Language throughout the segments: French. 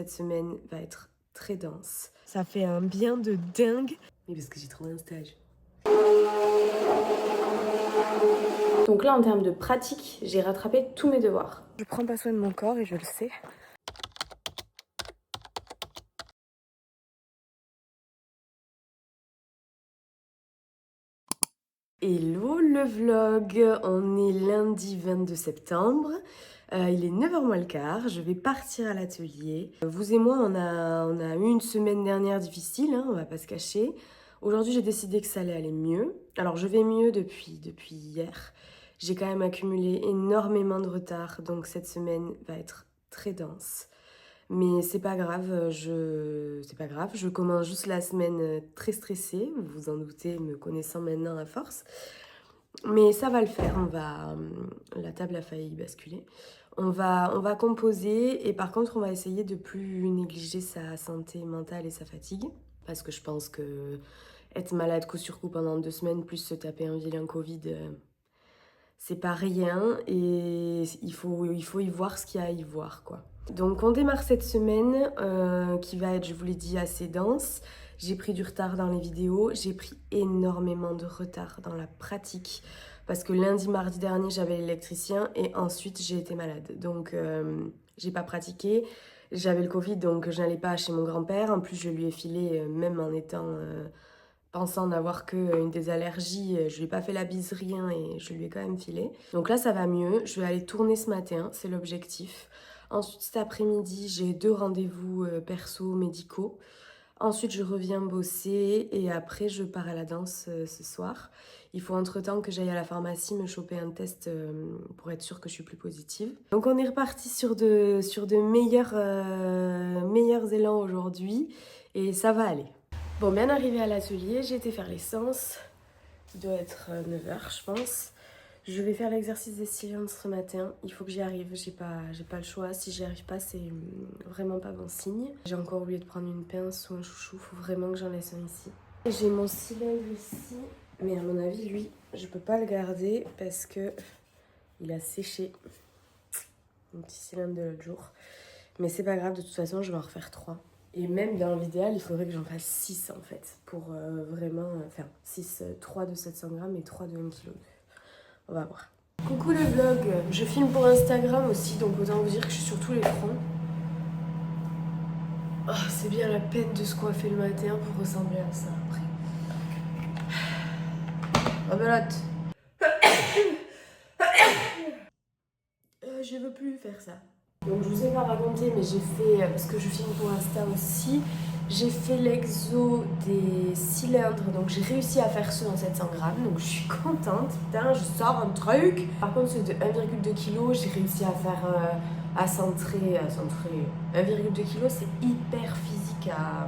Cette semaine va être très dense. Ça fait un bien de dingue. Oui, parce que j'ai trouvé un stage. Donc là, en termes de pratique, j'ai rattrapé tous mes devoirs. Je prends pas soin de mon corps et je le sais. Hello le vlog, on est lundi 22 septembre, il est 9h moins le quart, je vais partir à l'atelier. Vous et moi on a eu une semaine dernière difficile, hein, on va pas se cacher. Aujourd'hui j'ai décidé que ça allait aller mieux. Alors je vais mieux depuis hier. J'ai quand même accumulé énormément de retard, donc cette semaine va être très dense. Mais c'est pas grave, je commence juste la semaine très stressée, vous vous en doutez, me connaissant maintenant à force. Mais ça va le faire, la table a failli basculer. On va composer et par contre on va essayer de plus négliger sa santé mentale et sa fatigue. Parce que je pense que être malade coup sur coup pendant 2 semaines plus se taper un vilain Covid, c'est pas rien et il faut y voir ce qu'il y a à y voir, quoi. Donc on démarre cette semaine qui va être, je vous l'ai dit, assez dense. J'ai pris du retard dans les vidéos, j'ai pris énormément de retard dans la pratique parce que lundi, mardi dernier, j'avais l'électricien et ensuite j'ai été malade. Donc j'ai pas pratiqué, j'avais le Covid donc je n'allais pas chez mon grand-père. En plus je lui ai filé, même en étant... pensant n'avoir qu'une des allergies, je lui ai pas fait la bise, rien, et je lui ai quand même filé. Donc là, ça va mieux. Je vais aller tourner ce matin, c'est l'objectif. Ensuite, cet après-midi, j'ai 2 rendez-vous perso médicaux. Ensuite, je reviens bosser et après, je pars à la danse ce soir. Il faut entre-temps que j'aille à la pharmacie me choper un test pour être sûre que je suis plus positive. Donc on est reparti sur de meilleurs élans aujourd'hui et ça va aller. Bon, bien arrivé à l'atelier, j'ai été faire l'essence. Il doit être 9h, je pense. Je vais faire l'exercice des cylindres ce matin. Il faut que j'y arrive, j'ai pas le choix. Si j'y arrive pas, c'est vraiment pas bon signe. J'ai encore oublié de prendre une pince ou un chouchou. Faut vraiment que j'en laisse un ici. J'ai mon cylindre ici, mais à mon avis, lui, je peux pas le garder parce que il a séché. Mon petit cylindre de l'autre jour. Mais c'est pas grave, de toute façon, je vais en refaire 3. Et même dans l'idéal, il faudrait que j'en fasse 6 en fait, pour vraiment faire 6, 3 de 700 grammes et 3 de 1 kg. On va voir. Coucou le vlog, je filme pour Instagram aussi, donc autant vous dire que je suis sur tous les fronts. Oh, c'est bien la peine de se coiffer le matin pour ressembler à ça après. Oh belote. Je veux plus faire ça. Donc je vous ai pas raconté, mais j'ai fait, parce que je filme pour Insta aussi, j'ai fait l'exo des cylindres, donc j'ai réussi à faire ceux en 700 grammes, donc je suis contente, putain, je sors un truc. Par contre ceux de 1,2 kg, j'ai réussi à faire, à centrer. 1,2 kg, c'est hyper physique à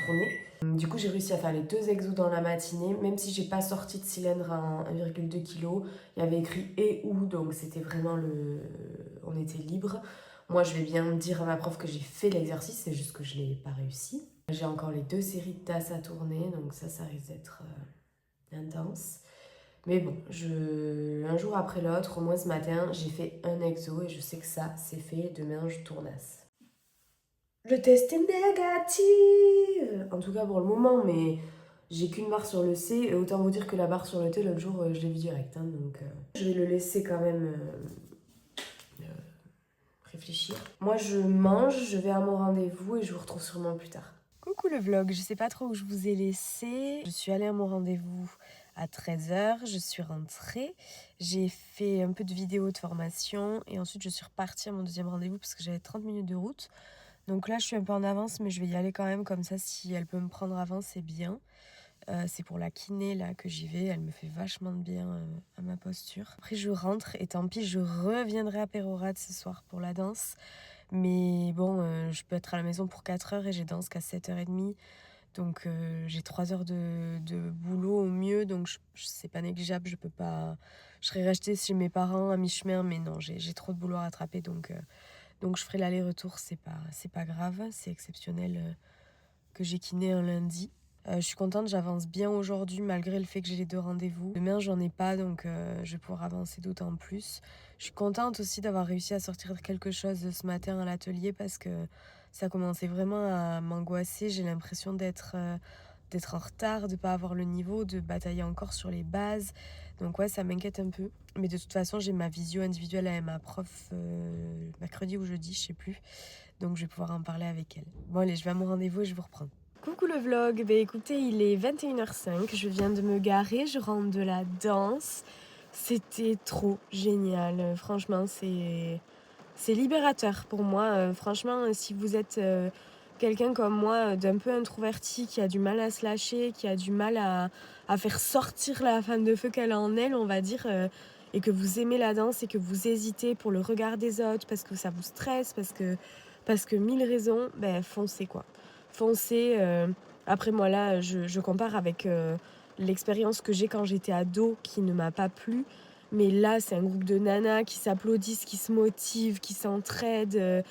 tourner. Du coup, j'ai réussi à faire les 2 exos dans la matinée, même si j'ai pas sorti de cylindre à 1,2 kg. Il y avait écrit et où, donc c'était vraiment on était libre. Moi, je vais bien dire à ma prof que j'ai fait l'exercice, c'est juste que je l'ai pas réussi. J'ai encore les 2 séries de tasses à tourner, donc ça risque d'être intense. Mais bon, un jour après l'autre, au moins ce matin, j'ai fait un exo et je sais que ça, c'est fait. Demain, je tournasse. Le test est négatif. En tout cas pour le moment, mais j'ai qu'une barre sur le C. Et autant vous dire que la barre sur le T, l'autre jour, je l'ai vu direct. Hein, donc je vais le laisser quand même réfléchir. Moi, je mange, je vais à mon rendez-vous et je vous retrouve sûrement plus tard. Coucou le vlog, je sais pas trop où je vous ai laissé. Je suis allée à mon rendez-vous à 13h, je suis rentrée. J'ai fait un peu de vidéo de formation et ensuite je suis repartie à mon deuxième rendez-vous parce que j'avais 30 minutes de route. Donc là, je suis un peu en avance, mais je vais y aller quand même. Comme ça, si elle peut me prendre avant, c'est bien. C'est pour la kiné là que j'y vais. Elle me fait vachement de bien à ma posture. Après, je rentre et tant pis, je reviendrai à Pérorade ce soir pour la danse. Mais bon, je peux être à la maison pour 4 heures et j'ai danse qu'à 7h30. Donc j'ai 3 heures de boulot au mieux. Donc c'est pas négligeable. Je peux pas... Je serais restée chez mes parents à mi-chemin. Mais non, j'ai trop de boulot à rattraper. Donc je ferai l'aller-retour, c'est pas grave, c'est exceptionnel que j'ai kiné un lundi. Je suis contente, j'avance bien aujourd'hui malgré le fait que j'ai les 2 rendez-vous. Demain, j'en ai pas, donc je vais pouvoir avancer d'autant plus. Je suis contente aussi d'avoir réussi à sortir quelque chose ce matin à l'atelier parce que ça commençait vraiment à m'angoisser. J'ai l'impression d'être en retard, de pas avoir le niveau, de batailler encore sur les bases. Donc ouais, ça m'inquiète un peu. Mais de toute façon, j'ai ma visio individuelle avec ma prof mercredi ou jeudi, je sais plus. Donc je vais pouvoir en parler avec elle. Bon allez, je vais à mon rendez-vous et je vous reprends. Coucou le vlog, écoutez, il est 21h05, je viens de me garer, je rentre de la danse. C'était trop génial, franchement, c'est libérateur pour moi. Franchement, si vous êtes quelqu'un comme moi, d'un peu introverti, qui a du mal à se lâcher, qui a du mal à faire sortir la femme de feu qu'elle a en elle, on va dire, et que vous aimez la danse et que vous hésitez pour le regard des autres, parce que ça vous stresse, parce que 1000 raisons, foncez quoi. Foncez. Après moi là, je compare avec l'expérience que j'ai quand j'étais ado qui ne m'a pas plu. Mais là, c'est un groupe de nanas qui s'applaudissent, qui se motivent, qui s'entraident.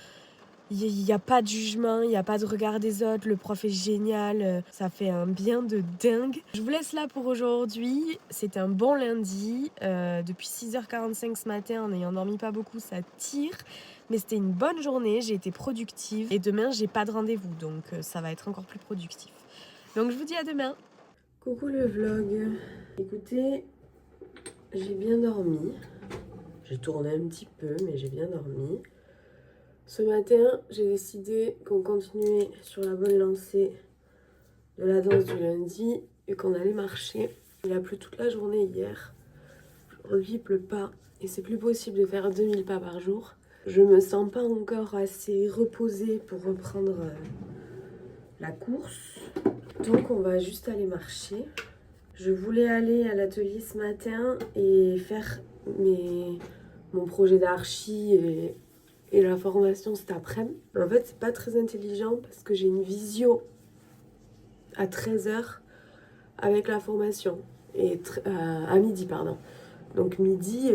Il n'y a pas de jugement, il n'y a pas de regard des autres. Le prof est génial. Ça fait un bien de dingue. Je vous laisse là pour aujourd'hui. C'est un bon lundi. Depuis 6h45 ce matin, en n'ayant dormi pas beaucoup, ça tire. Mais c'était une bonne journée. J'ai été productive. Et demain, j'ai pas de rendez-vous. Donc, ça va être encore plus productif. Donc, je vous dis à demain. Coucou le vlog. Écoutez, j'ai bien dormi. J'ai tourné un petit peu, mais j'ai bien dormi. Ce matin, j'ai décidé qu'on continuait sur la bonne lancée de la danse du lundi et qu'on allait marcher. Il a plu toute la journée hier. Aujourd'hui, il pleut pas et c'est plus possible de faire 2000 pas par jour. Je me sens pas encore assez reposée pour reprendre la course. Donc, on va juste aller marcher. Je voulais aller à l'atelier ce matin et faire mon projet d'archi et la formation cet après-midi. En fait, c'est pas très intelligent parce que j'ai une visio à 13h avec la formation. À midi, pardon. Donc midi,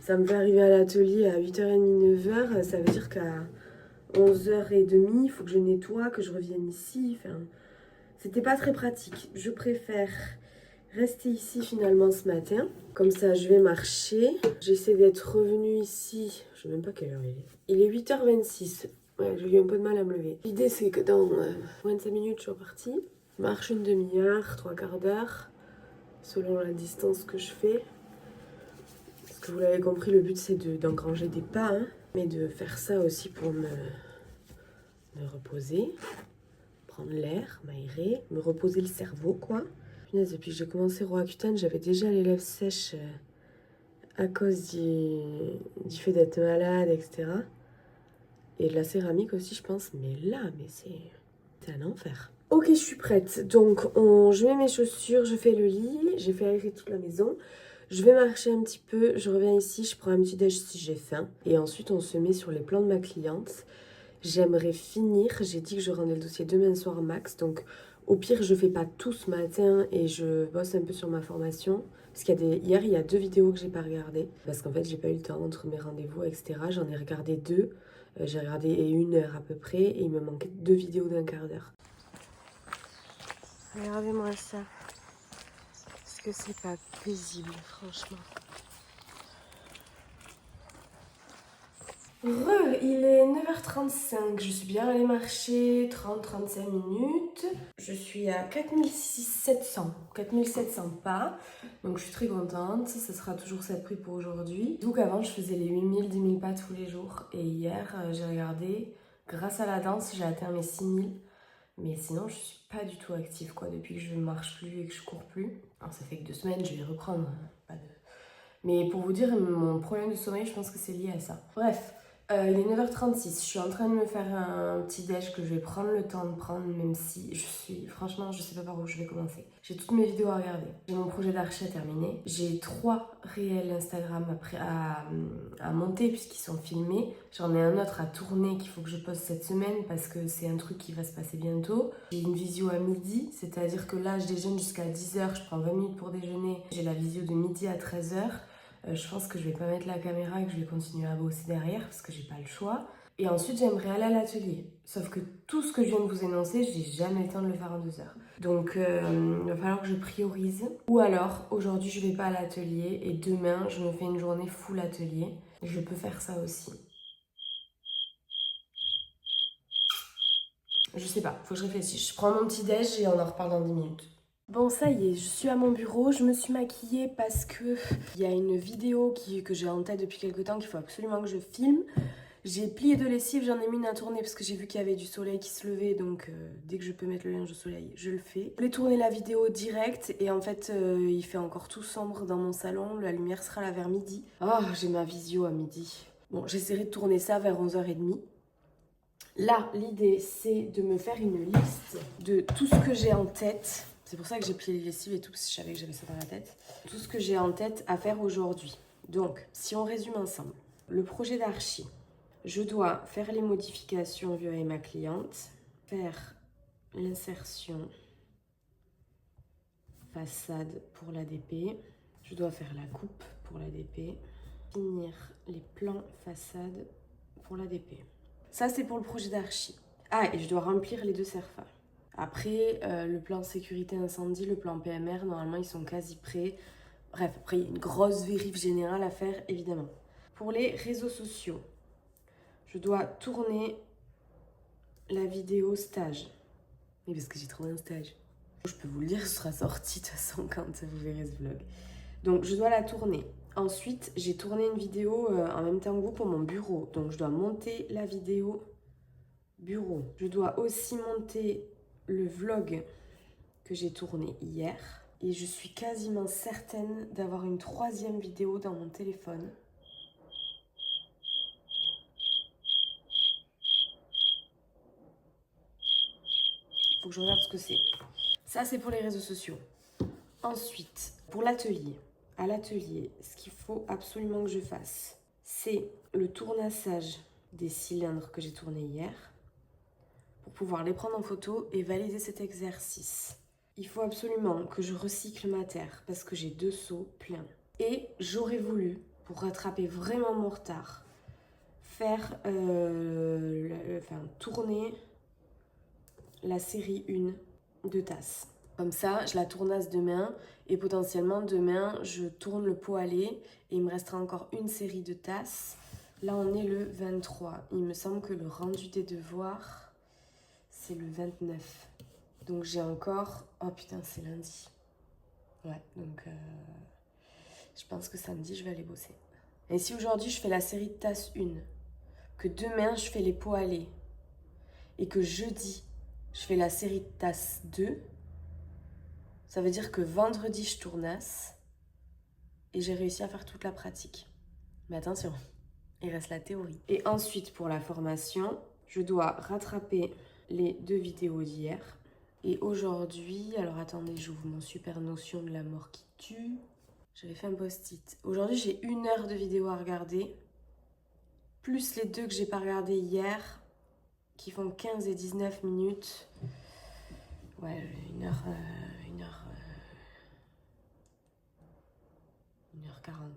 ça me fait arriver à l'atelier à 8h30, 9h. Ça veut dire qu'à 11h30, il faut que je nettoie, que je revienne ici. Enfin, c'était pas très pratique. Je préfère rester ici finalement ce matin. Comme ça, je vais marcher. J'essaie d'être revenue ici. Je sais même pas quelle heure il est. Il est 8h26. Ouais, j'ai eu un peu de mal à me lever. L'idée, c'est que dans moins de 5 minutes, je suis repartie. Je marche une demi-heure, 3/4 d'heure, selon la distance que je fais. Parce que vous l'avez compris, le but, c'est d'engranger des pas. Hein, mais de faire ça aussi pour me reposer, prendre l'air, m'aérer, me reposer le cerveau, quoi. Depuis que j'ai commencé Roaccutane, j'avais déjà les lèvres sèches à cause du fait d'être malade, etc. Et de la céramique aussi, je pense. Mais là, c'est un enfer. Ok, je suis prête. Donc, je mets mes chaussures, je fais le lit. J'ai fait aérer toute la maison. Je vais marcher un petit peu. Je reviens ici, je prends un petit déj si j'ai faim. Et ensuite, on se met sur les plans de ma cliente. J'aimerais finir. J'ai dit que je rendais le dossier demain soir max. Donc, au pire, je fais pas tout ce matin et je bosse un peu sur ma formation. Parce hier, il y a 2 vidéos que j'ai pas regardées. Parce qu'en fait, j'ai pas eu le temps entre mes rendez-vous, etc. J'en ai regardé 2. J'ai regardé 1 heure à peu près. Et il me manquait 2 vidéos d'1/4 d'heure. Regardez-moi ça. Est-ce que c'est pas paisible, franchement? Il est 9h35, je suis bien allée marcher 30-35 minutes. Je suis à 4700 pas, donc je suis très contente, ça sera toujours ça de prix pour aujourd'hui. Donc avant je faisais les 8000-10 000 pas tous les jours et hier j'ai regardé, grâce à la danse j'ai atteint mes 6000. Mais sinon je suis pas du tout active quoi, depuis que je ne marche plus et que je cours plus. Alors ça fait que 2 semaines, je vais reprendre, Mais pour vous dire, mon problème de sommeil, je pense que c'est lié à ça. Bref, il est 9h36. Je suis en train de me faire un petit déj que je vais prendre le temps de prendre, même si franchement, je sais pas par où je vais commencer. J'ai toutes mes vidéos à regarder. J'ai mon projet d'archi à terminer. J'ai 3 réels Instagram à monter puisqu'ils sont filmés. J'en ai un autre à tourner qu'il faut que je poste cette semaine parce que c'est un truc qui va se passer bientôt. J'ai une visio à midi, c'est-à-dire que là, je déjeune jusqu'à 10h. Je prends 20 minutes pour déjeuner. J'ai la visio de midi à 13h. Je pense que je vais pas mettre la caméra et que je vais continuer à bosser derrière parce que j'ai pas le choix. Et ensuite, j'aimerais aller à l'atelier. Sauf que tout ce que je viens de vous énoncer, j'ai jamais le temps de le faire en 2 heures. Donc, il va falloir que je priorise. Ou alors, aujourd'hui, je vais pas à l'atelier et demain, je me fais une journée full atelier. Je peux faire ça aussi. Je sais pas, faut que je réfléchisse. Je prends mon petit déj et on en reparle dans 10 minutes. Bon, ça y est, je suis à mon bureau, je me suis maquillée parce que il y a une vidéo que j'ai en tête depuis quelques temps qu'il faut absolument que je filme. J'ai plié de lessive, j'en ai mis une à tourner parce que j'ai vu qu'il y avait du soleil qui se levait, donc dès que je peux mettre le linge au soleil, je le fais. Je voulais tourner la vidéo direct et en fait, il fait encore tout sombre dans mon salon, la lumière sera là vers midi. Oh, j'ai ma visio à midi. Bon, j'essaierai de tourner ça vers 11h30. Là, l'idée, c'est de me faire une liste de tout ce que j'ai en tête. C'est pour ça que j'ai plié les lessives et tout, parce que je savais que j'avais ça dans la tête. Tout ce que j'ai en tête à faire aujourd'hui. Donc, si on résume ensemble, le projet d'archi. Je dois faire les modifications vues avec ma cliente, faire l'insertion façade pour l'ADP. Je dois faire la coupe pour l'ADP, finir les plans façade pour l'ADP. Ça, c'est pour le projet d'archi. Ah, et je dois remplir les 2 CERFA. Après, le plan sécurité incendie, le plan PMR, normalement, ils sont quasi prêts. Bref, après, il y a une grosse vérif générale à faire, évidemment. Pour les réseaux sociaux, je dois tourner la vidéo stage. Oui, parce que j'ai trouvé un stage. Je peux vous le dire, ce sera sorti de toute façon quand vous verrez ce vlog. Donc, je dois la tourner. Ensuite, j'ai tourné une vidéo en même temps que vous pour mon bureau. Donc, je dois monter la vidéo bureau. Je dois aussi monter le vlog que j'ai tourné hier. Et je suis quasiment certaine d'avoir une 3e vidéo dans mon téléphone. Faut que je regarde ce que c'est. Ça, c'est pour les réseaux sociaux. Ensuite, pour l'atelier. À l'atelier, ce qu'il faut absolument que je fasse, c'est le tournassage des cylindres que j'ai tournés hier pour pouvoir les prendre en photo et valider cet exercice. Il faut absolument que je recycle ma terre parce que j'ai 2 seaux pleins. Et j'aurais voulu, pour rattraper vraiment mon retard, faire tourner la série 1 de tasses. Comme ça, je la tournasse demain et potentiellement demain, je tourne le pot à lait et il me restera encore une série de tasses. Là, on est le 23. Il me semble que le rendu des devoirs, c'est le 29. Donc j'ai encore... Oh putain, c'est lundi. Ouais, donc je pense que samedi, je vais aller bosser. Et si aujourd'hui, je fais la série de tasses 1, que demain, je fais les pots à lait et que jeudi, je fais la série de tasses 2, ça veut dire que vendredi, je tournasse et j'ai réussi à faire toute la pratique. Mais attention, il reste la théorie. Et ensuite, pour la formation, je dois rattraper les 2 vidéos d'hier. Et aujourd'hui, alors attendez, j'ouvre mon super notion de la mort qui tue. J'avais fait un post-it. Aujourd'hui, j'ai 1 heure de vidéo à regarder, plus les 2 que j'ai pas regardées hier, qui font 15 et 19 minutes. Ouais, 1h40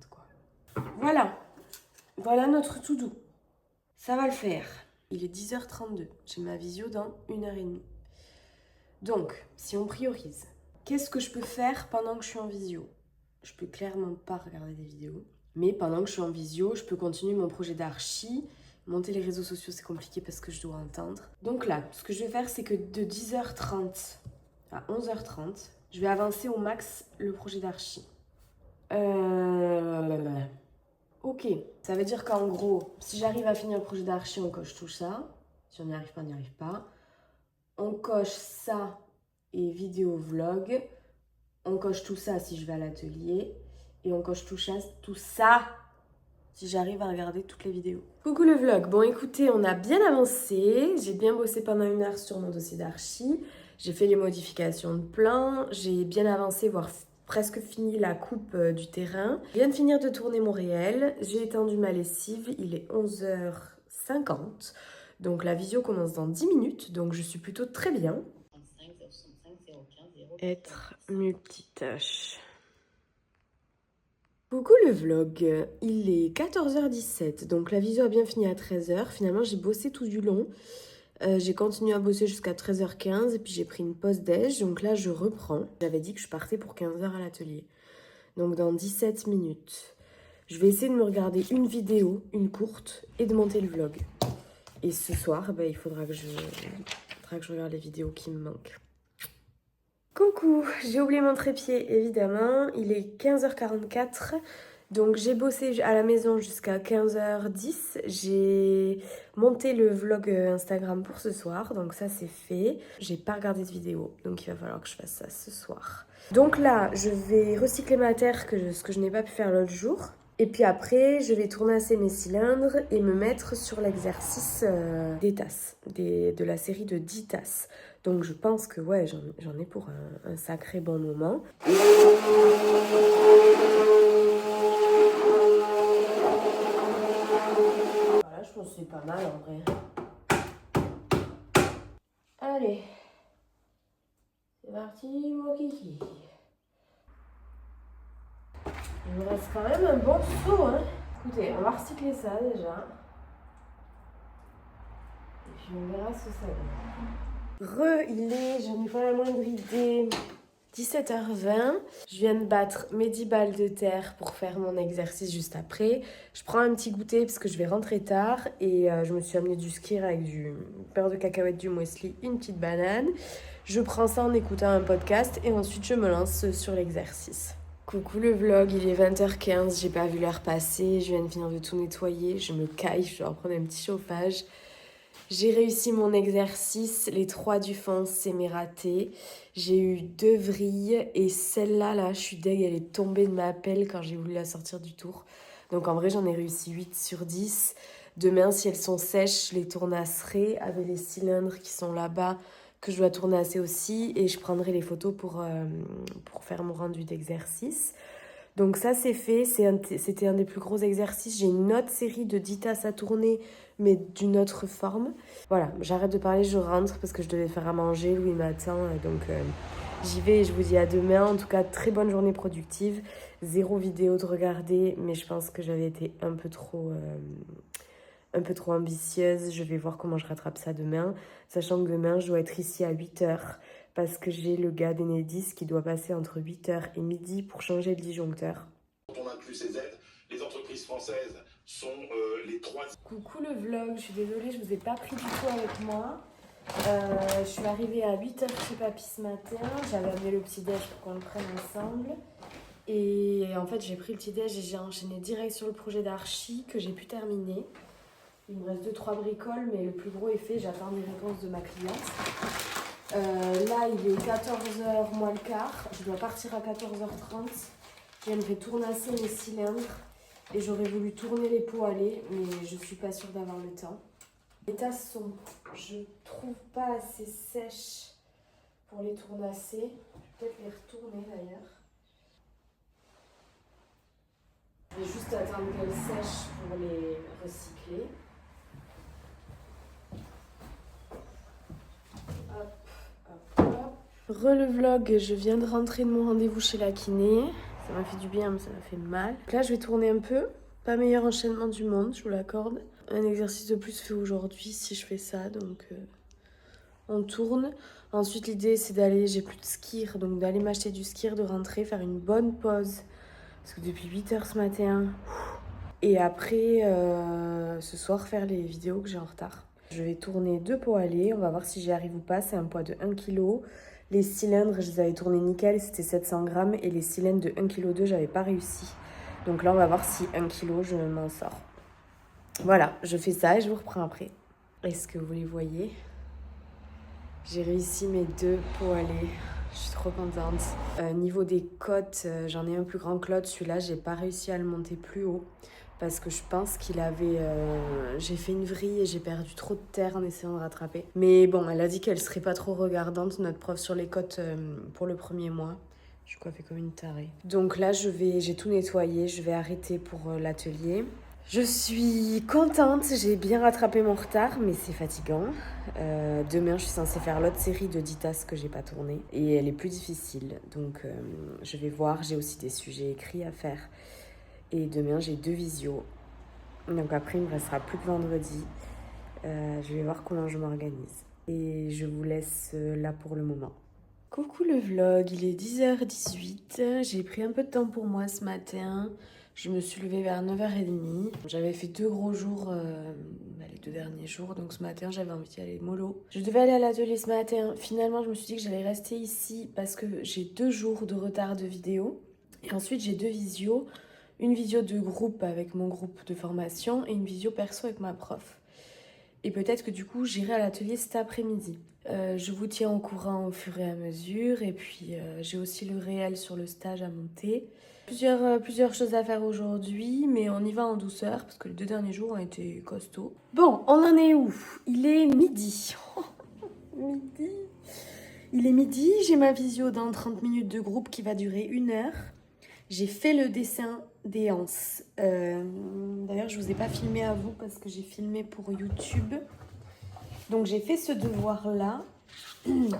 quoi. Voilà notre to-do. Ça va le faire. Il est 10h32. J'ai ma visio dans 1h30. Donc, si on priorise, qu'est-ce que je peux faire pendant que je suis en visio? Je peux clairement pas regarder des vidéos. Mais pendant que je suis en visio, je peux continuer mon projet d'archi. Monter les réseaux sociaux, c'est compliqué parce que je dois entendre. Donc là, ce que je vais faire, c'est que de 10h30 à 11h30, je vais avancer au max le projet d'archi. Ok, ça veut dire qu'en gros, si j'arrive à finir le projet d'archi, on coche tout ça. Si on n'y arrive pas, on n'y arrive pas. On coche ça et vidéo vlog. On coche tout ça si je vais à l'atelier. Et on coche tout ça si j'arrive à regarder toutes les vidéos. Coucou le vlog. Bon écoutez, on a bien avancé. J'ai bien bossé pendant 1 heure sur mon dossier d'archi. J'ai fait les modifications de plan. J'ai bien avancé, voire presque fini la coupe du terrain. Je viens de finir de tourner mon réel. J'ai étendu ma lessive. Il est 11h50. Donc la visio commence dans 10 minutes. Donc je suis plutôt très bien. Être multitâche. Coucou le vlog, il est 14h17, donc la visio a bien fini à 13h. Finalement j'ai bossé tout du long, j'ai continué à bosser jusqu'à 13h15 et puis j'ai pris une pause déj, donc là je reprends. J'avais dit que je partais pour 15h à l'atelier, donc dans 17 minutes. Je vais essayer de me regarder une vidéo, une courte, et de monter le vlog. Et ce soir, il faudra que je regarde les vidéos qui me manquent. Coucou, j'ai oublié mon trépied évidemment, il est 15h44, donc j'ai bossé à la maison jusqu'à 15h10, j'ai monté le vlog Instagram pour ce soir, donc ça c'est fait. J'ai pas regardé de vidéo, donc il va falloir que je fasse ça ce soir. Donc là, je vais recycler ma terre, ce que je n'ai pas pu faire l'autre jour. Et puis après, je vais tournasser mes cylindres et me mettre sur l'exercice des tasses, de la série de 10 tasses. Donc je pense que ouais, j'en ai pour un sacré bon moment. Voilà, je pense que c'est pas mal en vrai. Allez, c'est parti, mon kiki. Il me reste quand même un bon seau, hein. Écoutez, on va recycler ça déjà. Et puis on verra ce que ça donne. J'en ai pas la moindre idée, 17h20. Je viens de battre mes 10 balles de terre pour faire mon exercice juste après. Je prends un petit goûter parce que je vais rentrer tard. Et je me suis amené du skyr avec du beurre de cacahuète, du muesli, une petite banane. Je prends ça en écoutant un podcast et ensuite je me lance sur l'exercice. Coucou le vlog, il est 20h15, j'ai pas vu l'heure passer, je viens de finir de tout nettoyer, je me caille, je dois reprendre un petit chauffage. J'ai réussi mon exercice, les 3 du fond, c'est mes ratés. J'ai eu 2 vrilles et celle-là, je suis deg, elle est tombée de ma pelle quand j'ai voulu la sortir du tour. Donc en vrai, j'en ai réussi 8 sur 10. Demain, si elles sont sèches, je les tournasserai avec les cylindres qui sont là-bas, que je dois tournasser aussi, et je prendrai les photos pour faire mon rendu d'exercice. Donc ça c'est fait, c'était un des plus gros exercices. J'ai une autre série de 10 tasses à tourner, mais d'une autre forme. Voilà, j'arrête de parler, je rentre parce que je devais faire à manger, Louis m'attend, donc j'y vais et je vous dis à demain. En tout cas, très bonne journée productive, 0 vidéo de regarder, mais je pense que j'avais été un peu trop ambitieuse. Je vais voir comment je rattrape ça demain, sachant que demain je dois être ici à 8h parce que j'ai le gars d'Enedis qui doit passer entre 8h et midi pour changer le disjoncteur. Quand on inclut ces aides, les entreprises françaises sont les 3... Coucou le vlog, je suis désolée, je vous ai pas pris du tout avec moi. Je suis arrivée à 8h chez Papy ce matin, j'avais amené le petit déj pour qu'on le prenne ensemble. Et en fait j'ai pris le petit déj et j'ai enchaîné direct sur le projet d'archi que j'ai pu terminer. Il me reste 2-3 bricoles, mais le plus gros est fait. J'attends des réponses de ma cliente. Là, il est 14h moins le quart. Je dois partir à 14h30. J'aimerais tournasser mes cylindres. Et j'aurais voulu tourner les pots à lait, mais je suis pas sûre d'avoir le temps. Les tasses sont, je trouve, pas assez sèches pour les tournasser. Je vais peut-être les retourner d'ailleurs. Je vais juste attendre qu'elles sèchent pour les recycler. Le vlog, je viens de rentrer de mon rendez-vous chez la kiné. Ça m'a fait du bien, mais ça m'a fait mal. Là, je vais tourner un peu. Pas meilleur enchaînement du monde, je vous l'accorde. Un exercice de plus fait aujourd'hui si je fais ça, donc on tourne. Ensuite, l'idée, c'est d'aller, j'ai plus de skir, donc d'aller m'acheter du skir, de rentrer, faire une bonne pause. Parce que depuis 8h ce matin. Et après, ce soir, faire les vidéos que j'ai en retard. Je vais tourner 2 pots à lait, on va voir si j'y arrive ou pas. C'est un poids de 1 kg. Les cylindres, je les avais tournés nickel, c'était 700 grammes. Et les cylindres de 1,2 kg, j'avais pas réussi. Donc là, on va voir si 1 kg, je m'en sors. Voilà, je fais ça et je vous reprends après. Est-ce que vous les voyez? J'ai réussi mes 2 pots à lait. Je suis trop contente. Niveau des côtes, j'en ai un plus grand que l'autre. Celui-là, j'ai pas réussi à le monter plus haut. Parce que je pense qu'il avait... j'ai fait une vrille et j'ai perdu trop de terre en essayant de rattraper. Mais bon, elle a dit qu'elle serait pas trop regardante, notre prof sur les côtes, pour le premier mois. Je suis coiffée comme une tarée. Donc là, j'ai tout nettoyé. Je vais arrêter pour l'atelier. Je suis contente, j'ai bien rattrapé mon retard, mais c'est fatigant. Demain, je suis censée faire l'autre série de 10 tasses que j'ai pas tournée. Et elle est plus difficile. Donc, je vais voir. J'ai aussi des sujets écrits à faire. Et demain, j'ai 2 visios. Donc après, il me restera plus que vendredi. Je vais voir comment je m'organise. Et je vous laisse là pour le moment. Coucou le vlog, il est 10h18. J'ai pris un peu de temps pour moi ce matin. Je me suis levée vers 9h30. J'avais fait 2 gros jours, les 2 derniers jours. Donc ce matin, j'avais envie d'y aller mollo. Je devais aller à l'atelier ce matin. Finalement, je me suis dit que j'allais rester ici parce que j'ai 2 jours de retard de vidéo. Et ensuite, j'ai 2 visios. Une visio de groupe avec mon groupe de formation et une visio perso avec ma prof. Et peut-être que du coup, j'irai à l'atelier cet après-midi. Je vous tiens au courant au fur et à mesure. Et puis, j'ai aussi le réel sur le stage à monter. Plusieurs choses à faire aujourd'hui, mais on y va en douceur parce que les 2 derniers jours ont été costauds. Bon, on en est où? Il est midi. Midi. Il est midi, j'ai ma visio dans 30 minutes de groupe qui va durer 1 heure. J'ai fait le dessin des anses. D'ailleurs, je ne vous ai pas filmé à vous parce que j'ai filmé pour YouTube. Donc, j'ai fait ce devoir-là. Voilà,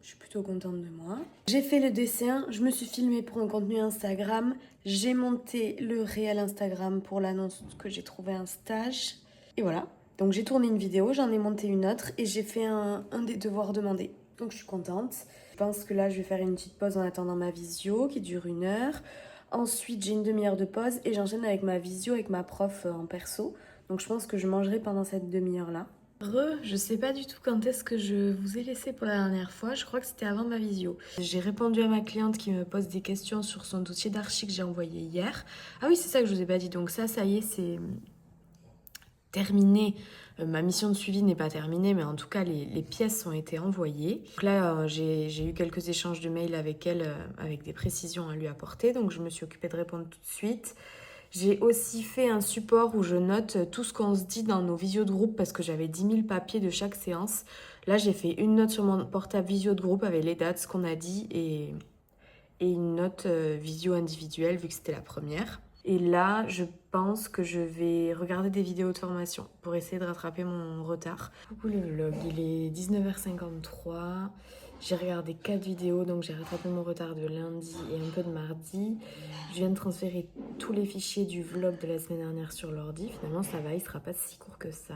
je suis plutôt contente de moi. J'ai fait le dessin, je me suis filmée pour un contenu Instagram. J'ai monté le réel Instagram pour l'annonce que j'ai trouvé un stage. Et voilà. Donc, j'ai tourné une vidéo, j'en ai monté une autre et j'ai fait un des devoirs demandés. Donc, je suis contente. Je pense que là, je vais faire une petite pause en attendant ma visio qui dure 1 heure. Ensuite, j'ai une demi-heure de pause et j'enchaîne avec ma visio avec ma prof en perso. Donc, je pense que je mangerai pendant cette demi-heure-là. Je sais pas du tout quand est-ce que je vous ai laissé pour la dernière fois. Je crois que c'était avant ma visio. J'ai répondu à ma cliente qui me pose des questions sur son dossier d'archi que j'ai envoyé hier. Ah oui, c'est ça que je vous ai pas dit. Donc ça y est, c'est terminé. Ma mission de suivi n'est pas terminée, mais en tout cas, les pièces ont été envoyées. Donc là, j'ai eu quelques échanges de mails avec elle, avec des précisions à lui apporter. Donc je me suis occupée de répondre tout de suite. J'ai aussi fait un support où je note tout ce qu'on se dit dans nos visios de groupe parce que j'avais 10 000 papiers de chaque séance. Là, j'ai fait une note sur mon portable visio de groupe avec les dates, ce qu'on a dit et une note visio individuelle vu que c'était la première. Et là, je pense que je vais regarder des vidéos de formation pour essayer de rattraper mon retard. Coucou le vlog, il est 19h53. J'ai regardé 4 vidéos, donc j'ai rattrapé mon retard de lundi et un peu de mardi. Je viens de transférer tous les fichiers du vlog de la semaine dernière sur l'ordi. Finalement, ça va, il sera pas si court que ça.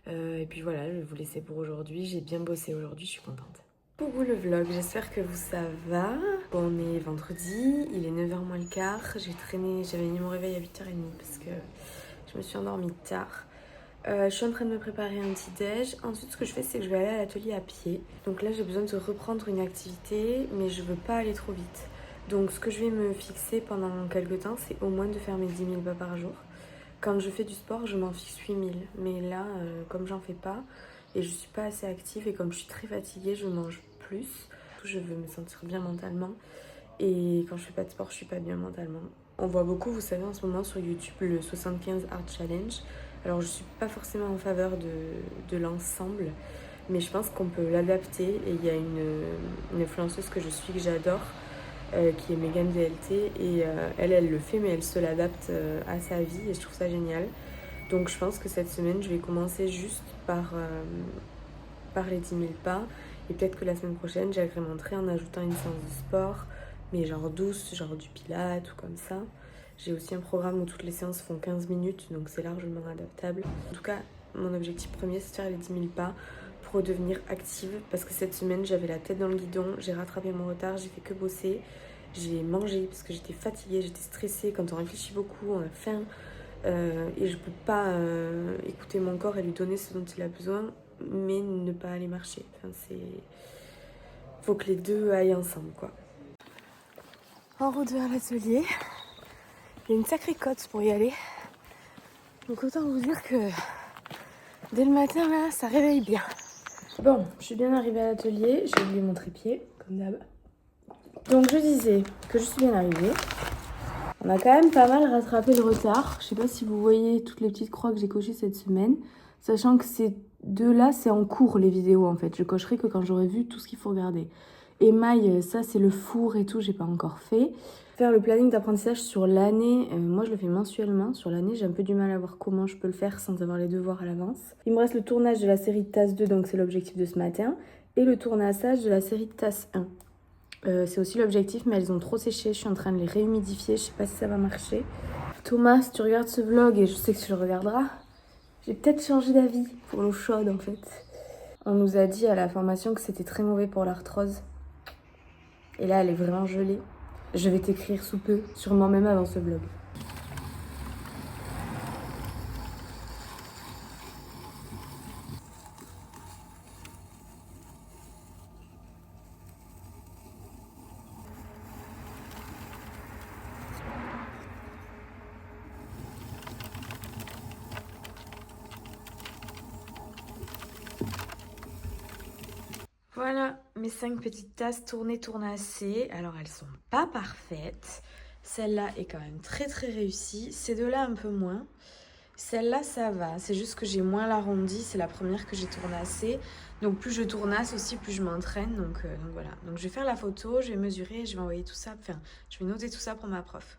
Et puis voilà, je vais vous laisser pour aujourd'hui. J'ai bien bossé aujourd'hui, je suis contente. Coucou le vlog, j'espère que ça va. Bon, on est vendredi, il est 9h moins le quart. J'avais mis mon réveil à 8h30 parce que je me suis endormie tard. Je suis en train de me préparer un petit déj. Ensuite, ce que je fais, c'est que je vais aller à l'atelier à pied. Donc là, j'ai besoin de reprendre une activité, mais je veux pas aller trop vite. Donc, ce que je vais me fixer pendant quelques temps, c'est au moins de faire mes 10 000 pas par jour. Quand je fais du sport, je m'en fixe 8 000. Mais là, comme j'en fais pas, et je suis pas assez active, et comme je suis très fatiguée, je mange plus. Je veux me sentir bien mentalement. Et quand je fais pas de sport, je suis pas bien mentalement. On voit beaucoup, vous savez, en ce moment sur YouTube, le 75 Hard Challenge. Alors, je suis pas forcément en faveur de l'ensemble, mais je pense qu'on peut l'adapter. Et il y a une influenceuse que je suis, que j'adore, qui est Megan VLT. Et elle le fait, mais elle se l'adapte à sa vie. Et je trouve ça génial. Donc, je pense que cette semaine, je vais commencer juste par les 10 000 pas. Et peut-être que la semaine prochaine, j'agrémenterai en ajoutant une séance de sport, mais genre douce, genre du pilates ou comme ça. J'ai aussi un programme où toutes les séances font 15 minutes, donc c'est largement adaptable. En tout cas, mon objectif premier, c'est de faire les 10 000 pas pour redevenir active. Parce que cette semaine, j'avais la tête dans le guidon, j'ai rattrapé mon retard, j'ai fait que bosser. J'ai mangé parce que j'étais fatiguée, j'étais stressée. Quand on réfléchit beaucoup, on a faim. Et je peux pas écouter mon corps et lui donner ce dont il a besoin, mais ne pas aller marcher. Enfin, faut que les deux aillent ensemble, quoi. En route vers l'atelier, il y a une sacrée côte pour y aller. Donc autant vous dire que dès le matin, là, ça réveille bien. Bon, je suis bien arrivée à l'atelier. J'ai oublié mon trépied, comme d'hab. Donc je disais que je suis bien arrivée. On a quand même pas mal rattrapé le retard. Je sais pas si vous voyez toutes les petites croix que j'ai cochées cette semaine. Sachant que ces deux-là, c'est en cours les vidéos en fait. Je cocherai que quand j'aurai vu tout ce qu'il faut regarder. Émail, ça c'est le four et tout, j'ai pas encore fait. Faire le planning d'apprentissage sur l'année, moi je le fais mensuellement. Sur l'année, j'ai un peu du mal à voir comment je peux le faire sans avoir les devoirs à l'avance. Il me reste le tournage de la série de TAS 2, donc c'est l'objectif de ce matin. Et le tournage de la série de TAS 1. C'est aussi l'objectif, mais elles ont trop séché. Je suis en train de les réhumidifier. Je sais pas si ça va marcher. Thomas, si tu regardes ce vlog, et je sais que tu le regarderas, j'ai peut-être changé d'avis pour l'eau chaude en fait. On nous a dit à la formation que c'était très mauvais pour l'arthrose. Et là, elle est vraiment gelée. Je vais t'écrire sous peu, sûrement même avant ce vlog. Voilà mes 5 petites tasses tournées tournassées. Alors elles sont pas parfaites. Celle-là est quand même très réussie. Ces deux-là un peu moins. Celle-là ça va. C'est juste que j'ai moins l'arrondi. C'est la première que j'ai tournassée. Donc plus je tournasse aussi, plus je m'entraîne. Donc voilà. Donc je vais faire la photo, je vais mesurer, je vais envoyer tout ça. Enfin, je vais noter tout ça pour ma prof.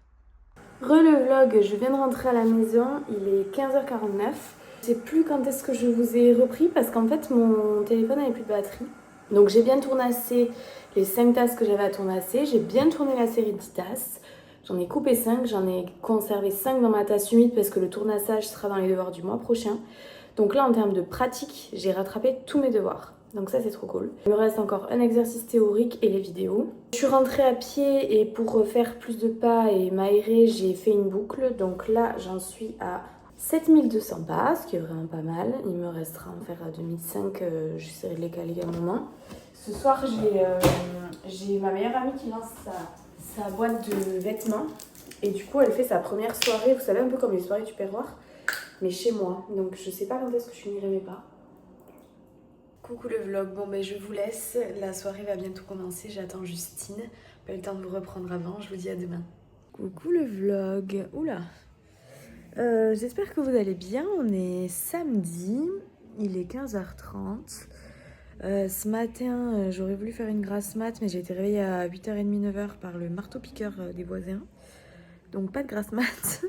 Le vlog, je viens de rentrer à la maison. Il est 15h49. Je sais plus quand est-ce que je vous ai repris parce qu'en fait mon téléphone n'avait plus de batterie. Donc j'ai bien tournassé les 5 tasses que j'avais à tournasser, j'ai bien tourné la série de 10 tasses, j'en ai coupé 5, j'en ai conservé 5 dans ma tasse humide parce que le tournassage sera dans les devoirs du mois prochain. Donc là en termes de pratique, j'ai rattrapé tous mes devoirs. Donc ça c'est trop cool. Il me reste encore un exercice théorique et les vidéos. Je suis rentrée à pied et pour faire plus de pas et m'aérer, j'ai fait une boucle. Donc là j'en suis à 7200 pas, ce qui est vraiment pas mal. Il me restera à en faire à 2005, j'essaierai de les caler à un moment. Ce soir, j'ai ma meilleure amie qui lance sa boîte de vêtements. Et du coup, elle fait sa première soirée, vous savez, un peu comme les soirées Tupperware, mais chez moi. Donc, je sais pas quand est-ce que je finirai mes pas. Coucou le vlog, bon ben je vous laisse. La soirée va bientôt commencer, j'attends Justine. Pas eu le temps de vous reprendre avant, je vous dis à demain. Coucou le vlog, oula. J'espère que vous allez bien, on est samedi, il est 15h30. Ce matin, j'aurais voulu faire une grasse mat, mais j'ai été réveillée à 8h30, 9h par le marteau-piqueur des voisins. Donc pas de grasse mat.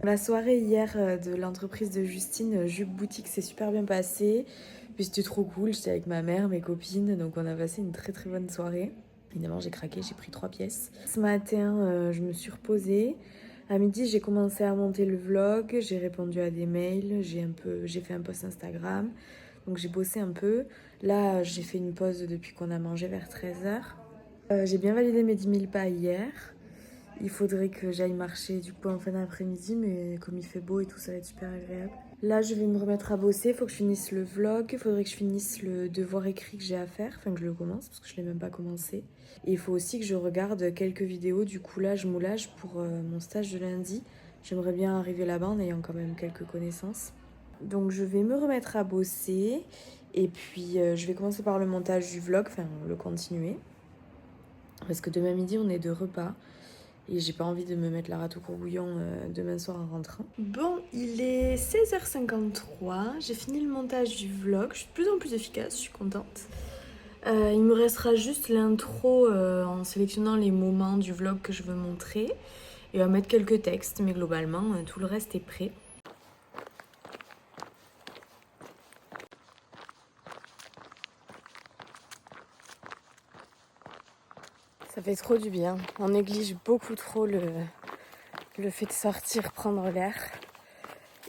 La soirée hier de l'entreprise de Justine, Jupe Boutique, s'est super bien passée. Puis c'était trop cool, j'étais avec ma mère, mes copines, donc on a passé une très bonne soirée. Évidemment, j'ai craqué, j'ai pris 3 pièces. Ce matin, je me suis reposée. À midi, j'ai commencé à monter le vlog, j'ai répondu à des mails, j'ai fait un post Instagram, donc j'ai bossé un peu. Là, j'ai fait une pause depuis qu'on a mangé vers 13h. J'ai bien validé mes 10 000 pas hier. Il faudrait que j'aille marcher du coup en fin d'après-midi, mais comme il fait beau et tout, ça va être super agréable. Là, je vais me remettre à bosser, il faut que je finisse le vlog, il faudrait que je finisse le devoir écrit que j'ai à faire, enfin que je le commence, parce que je ne l'ai même pas commencé. Et il faut aussi que je regarde quelques vidéos du coulage-moulage pour mon stage de lundi. J'aimerais bien arriver là-bas en ayant quand même quelques connaissances. Donc je vais me remettre à bosser, et puis je vais commencer par le montage du vlog, enfin le continuer. Parce que demain midi, on est de repas. Et j'ai pas envie de me mettre la rate au courbouillon demain soir en rentrant. Bon, il est 16h53. J'ai fini le montage du vlog. Je suis de plus en plus efficace, je suis contente. Il me restera juste l'intro en sélectionnant les moments du vlog que je veux montrer. Et à mettre quelques textes, mais globalement, tout le reste est prêt. Ça fait trop du bien. On néglige beaucoup trop le fait de sortir, prendre l'air.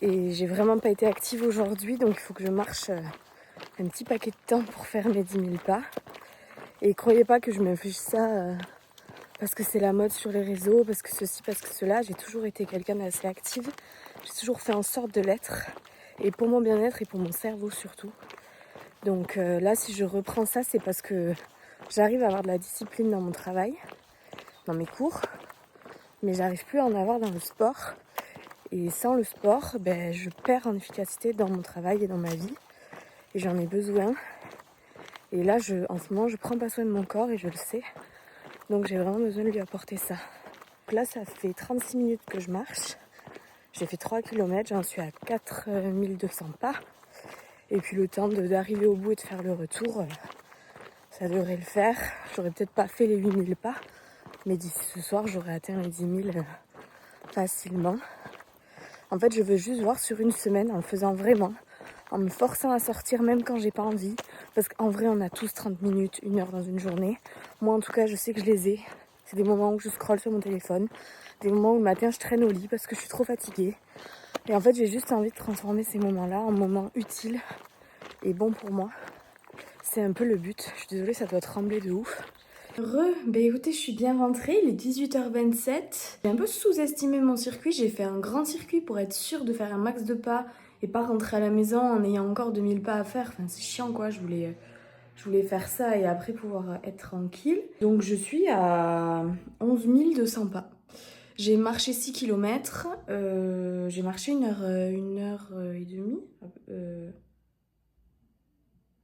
Et j'ai vraiment pas été active aujourd'hui, donc il faut que je marche un petit paquet de temps pour faire mes 10 000 pas. Et croyez pas que je m'inflige ça parce que c'est la mode sur les réseaux, parce que ceci, parce que cela. J'ai toujours été quelqu'un d'assez active. J'ai toujours fait en sorte de l'être. Et pour mon bien-être et pour mon cerveau surtout. Donc là, si je reprends ça, c'est parce que j'arrive à avoir de la discipline dans mon travail, dans mes cours. Mais j'arrive plus à en avoir dans le sport. Et sans le sport, ben, je perds en efficacité dans mon travail et dans ma vie. Et j'en ai besoin. Et là, en ce moment, je prends pas soin de mon corps et je le sais. Donc j'ai vraiment besoin de lui apporter ça. Donc là, ça fait 36 minutes que je marche. J'ai fait 3 km, j'en suis à 4200 pas. Et puis le temps d'arriver au bout et de faire le retour, ça devrait le faire. J'aurais peut-être pas fait les 8000 pas. Mais d'ici ce soir, j'aurais atteint les 10 000 facilement. En fait, je veux juste voir sur une semaine, en le faisant vraiment, en me forçant à sortir même quand j'ai pas envie. Parce qu'en vrai, on a tous 30 minutes, 1 heure dans une journée. Moi, en tout cas, je sais que je les ai. C'est des moments où je scrolle sur mon téléphone. Des moments où le matin, je traîne au lit parce que je suis trop fatiguée. Et en fait, j'ai juste envie de transformer ces moments-là en moments utiles et bons pour moi. C'est un peu le but. Je suis désolée, ça doit trembler de ouf. Écoutez, je suis bien rentrée, il est 18h27. J'ai un peu sous-estimé mon circuit, j'ai fait un grand circuit pour être sûre de faire un max de pas et pas rentrer à la maison en ayant encore 2000 pas à faire. Enfin, c'est chiant quoi, je voulais faire ça et après pouvoir être tranquille. Donc je suis à 11 200 pas. J'ai marché 6 km, j'ai marché une heure et demie.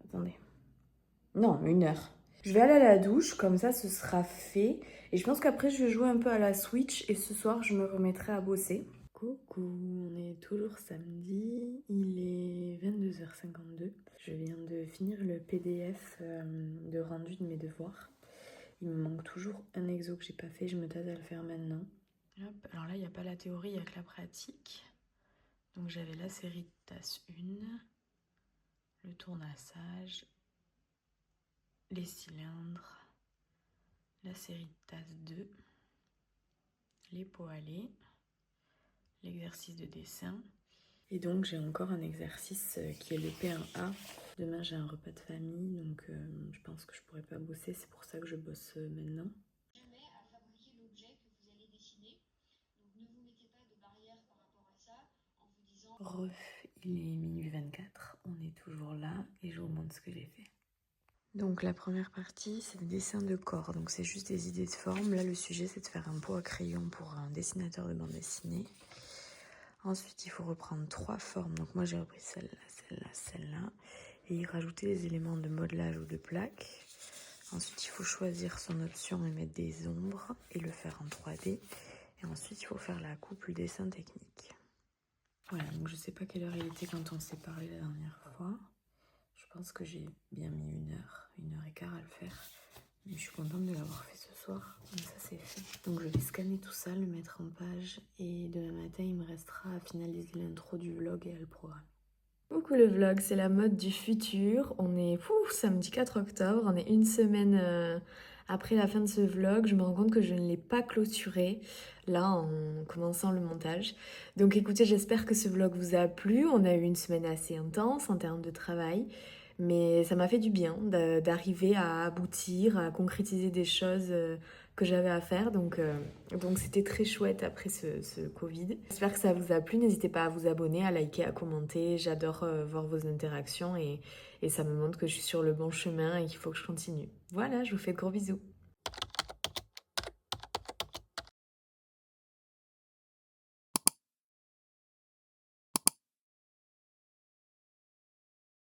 Attendez. Non, 1 heure. Je vais aller à la douche, comme ça ce sera fait. Et je pense qu'après je vais jouer un peu à la Switch et ce soir je me remettrai à bosser. Coucou, on est toujours samedi, il est 22h52. Je viens de finir le PDF de rendu de mes devoirs. Il me manque toujours un exo que j'ai pas fait, je me tâte à le faire maintenant. Hop, alors là il n'y a pas la théorie, il n'y a que la pratique. Donc j'avais la série de tasse 1, le tournassage, les cylindres, la série de tasse 2, les pots à lait, l'exercice de dessin. Et donc j'ai encore un exercice qui est le P1A. Demain j'ai un repas de famille, donc je pense que je pourrais pas bosser, c'est pour ça que je bosse maintenant. Jamais à fabriquer l'objet que vous allez dessiner. Donc ne vous mettez pas de barrière par rapport à ça en vous disant... Il est minuit 24, on est toujours là et je vous montre ce que j'ai fait. Donc la première partie, c'est le dessin de corps. Donc c'est juste des idées de forme. Là, le sujet, c'est de faire un pot à crayon pour un dessinateur de bande dessinée. Ensuite, il faut reprendre 3 formes. Donc moi, j'ai repris celle-là, celle-là, celle-là. Et y rajouter des éléments de modelage ou de plaque. Ensuite, il faut choisir son option et mettre des ombres et le faire en 3D. Et ensuite, il faut faire la coupe, le dessin technique. Voilà, donc je sais pas quelle heure il était quand on s'est parlé la dernière fois. Je pense que j'ai bien mis 1 heure, 1 heure et quart à le faire. Mais je suis contente de l'avoir fait ce soir. Comme ça, c'est fait. Donc je vais scanner tout ça, le mettre en page. Et demain matin, il me restera à finaliser l'intro du vlog et à le programmer. Coucou le vlog, c'est la mode du futur. On est samedi 4 octobre, on est une semaine après la fin de ce vlog. Je me rends compte que je ne l'ai pas clôturé là en commençant le montage. Donc écoutez, j'espère que ce vlog vous a plu. On a eu une semaine assez intense en termes de travail. Mais ça m'a fait du bien d'arriver à aboutir, à concrétiser des choses que j'avais à faire. Donc c'était très chouette après ce Covid. J'espère que ça vous a plu. N'hésitez pas à vous abonner, à liker, à commenter. J'adore voir vos interactions et ça me montre que je suis sur le bon chemin et qu'il faut que je continue. Voilà, je vous fais de gros bisous.